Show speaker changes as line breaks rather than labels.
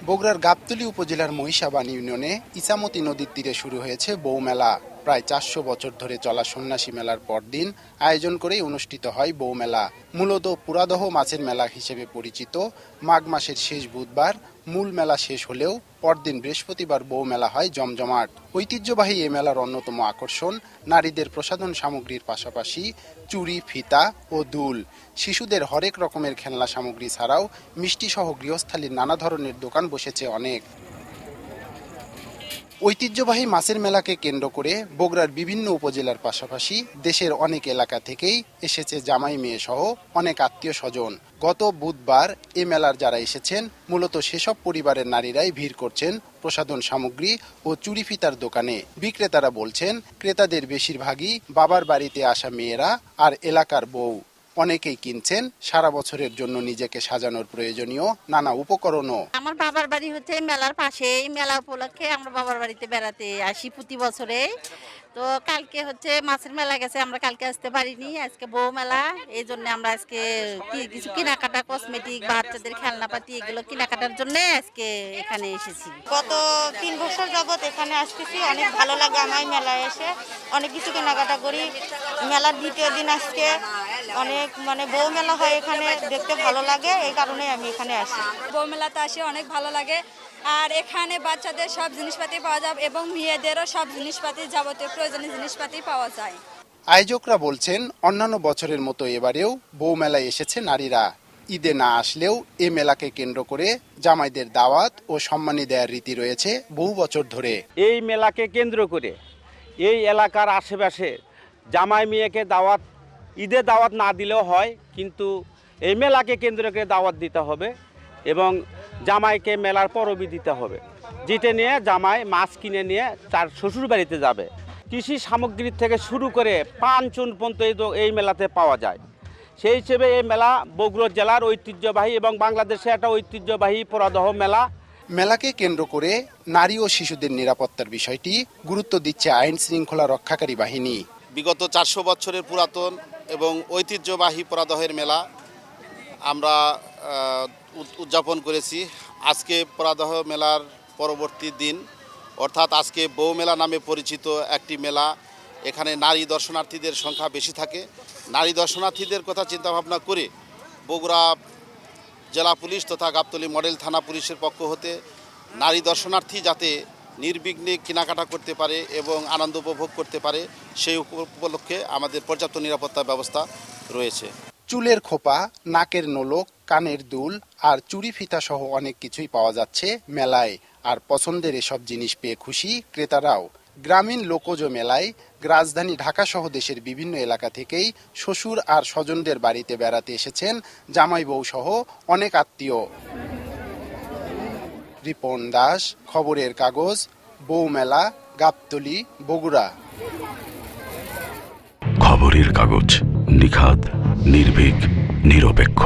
বগুড়ার গাবতলী উপজেলার মহিষাবান ইউনিয়নে ইছামতি নদীর তীরে শুরু হয়েছে বউ মেলা। প্রায় ৪০০ বছর ধরে চলা সন্ন্যাসী মেলার পরদিন আয়োজন করেই অনুষ্ঠিত হয় বউ মেলা। মূলত পুরাদহ মাছের মেলা হিসেবে পরিচিত মাঘ মাসের শেষ বুধবার মূল মেলা শেষ হলেও পরদিন বৃহস্পতিবার বউ মেলা হয় জমজমাট। ঐতিহ্যবাহী এ মেলার অন্যতম আকর্ষণ নারীদের প্রসাধন সামগ্রীর পাশাপাশি চুড়ি, ফিতা ও দুল। শিশুদের হরেক রকমের খেলনা সামগ্রী ছাড়াও মিষ্টি সহ গৃহস্থালির নানা ধরনের দোকান বসেছে অনেক। ঐতিহ্যবাহী মাছের মেলাকে কেন্দ্র করে বগুড়ার বিভিন্ন উপজেলার পাশাপাশি দেশের অনেক এলাকা থেকেই এসেছে জামাই মেয়ে সহ অনেক আত্মীয় স্বজন। গত বুধবার এ মেলার যারা এসেছেন মূলত সেসব পরিবারের নারীরাই ভিড় করছেন প্রসাধন সামগ্রী ও চুড়ি ফিতার দোকানে। বিক্রেতারা বলছেন ক্রেতাদের বেশিরভাগই বাবার বাড়িতে আসা মেয়েরা আর এলাকার বউ। অনেকেই কিনছেন সারা বছরের জন্য নিজেকে সাজানোর প্রয়োজনীয় নানা উপকরণও।
আমার বাবার বাড়ি হচ্ছে মেলার পাশে। মেলা উপলক্ষে আমরা বাবার বাড়িতে বেড়াতে আসি প্রতি বছরে। তো কালকে হচ্ছে মাছের মেলা গেছে, আমরা কালকে আসতে পারিনি, আজকে বউ মেলা। এই জন্য আমরা আজকে কিছু কেনাকাটা, কসমেটিক, বাচ্চাদের খেলনাপাতি এগুলো কেনাকাটার জন্য আজকে এখানে এসেছি।
গত 3 বছর যাবত এখানে আসতেছি, অনেক ভালো লাগে আমার মেলায় এসে। অনেক কিছু কেনাকাটা করি। মেলার দ্বিতীয় দিন আজকে অনেক বউ মেলা হয়, এখানে দেখতে ভালো লাগে, এই কারণে আমি এখানে আসি।
বউ মেলাতে আসে অনেক ভালো লাগে। আর এখানে বাচ্চাদের সব জিনিসপাতি পাওয়া যায় এবং মেয়েদেরও সব জিনিসপাতি, যাবতীয় প্রয়োজনীয় জিনিসপাতি পাওয়া যায়।
আয়োজকরা বলছেন অন্যান্য বছরের মতো এবারেও বউ মেলায় এসেছে নারীরা। ঈদে না আসলেও এ মেলাকে কেন্দ্র করে জামাইদের দাওয়াত ও সম্মানী দেওয়ার রীতি রয়েছে বহু বছর ধরে।
এই মেলাকে কেন্দ্র করে এই এলাকার আশেপাশে জামাই মেয়েকে দাওয়াত, ঈদে দাওয়াত না দিলেও হয়, কিন্তু এই মেলাকে কেন্দ্র করে দাওয়াত দিতে হবে এবং জামাইকে মেলার পরবই দিতে হবে, যেটা নিয়ে জামাই মাছ কিনে নিয়ে তার শ্বশুর বাড়িতে যাবে। কৃষি সামগ্রী থেকে শুরু করে পান চুন পর্যন্ত এই মেলাতে পাওয়া যায়। সেই হিসেবে এই মেলা বগুড়া জেলার ঐতিহ্যবাহী এবং বাংলাদেশে একটা ঐতিহ্যবাহী পুরাদহ মেলা।
মেলাকে কেন্দ্র করে নারী ও শিশুদের নিরাপত্তার বিষয়টি গুরুত্ব দিচ্ছে আইন শৃঙ্খলা রক্ষাকারী বাহিনী।
বিগত ৪০০ বছরের পুরাতন এবং ঐতিহ্যবাহী পুরাদহের মেলা আমরা উদযাপন করেছি। আজকে পুরাদহ মেলার পরবর্তী দিন, অর্থাৎ আজকে বউ মেলা নামে পরিচিত একটি মেলা। এখানে নারী দর্শনার্থীদের সংখ্যা বেশি থাকে। নারী দর্শনার্থীদের কথা চিন্তাভাবনা করে বগুড়া জেলা পুলিশ তথা গাবতলী মডেল থানা পুলিশের পক্ষ হতে নারী দর্শনার্থী যাতে নির্বিঘ্নে কেনাকাটা করতে পারে এবং আনন্দ উপভোগ করতে পারে, সেই উপলক্ষে আমাদের পর্যাপ্ত নিরাপত্তা ব্যবস্থা রয়েছে।
চুলের খোপা, নাকের নোলক, কানের দুল আর চুড়ি ফিতা সহ অনেক কিছুই পাওয়া যাচ্ছে মেলায়। আর পছন্দের এসব জিনিস পেয়ে খুশি ক্রেতারাও। গ্রামীণ লোকজ মেলায় রাজধানী ঢাকা সহ দেশের বিভিন্ন এলাকা থেকেই শ্বশুর আর স্বজনদের বাড়িতে বেড়াতে এসেছেন জামাই বউ সহ অনেক আত্মীয়। রিপন দাস, খবরের কাগজ, বউ মেলা, গাবতলী, বগুড়া।
খবরের কাগজ, নিখাদ, নির্ভীক, নিরপেক্ষ।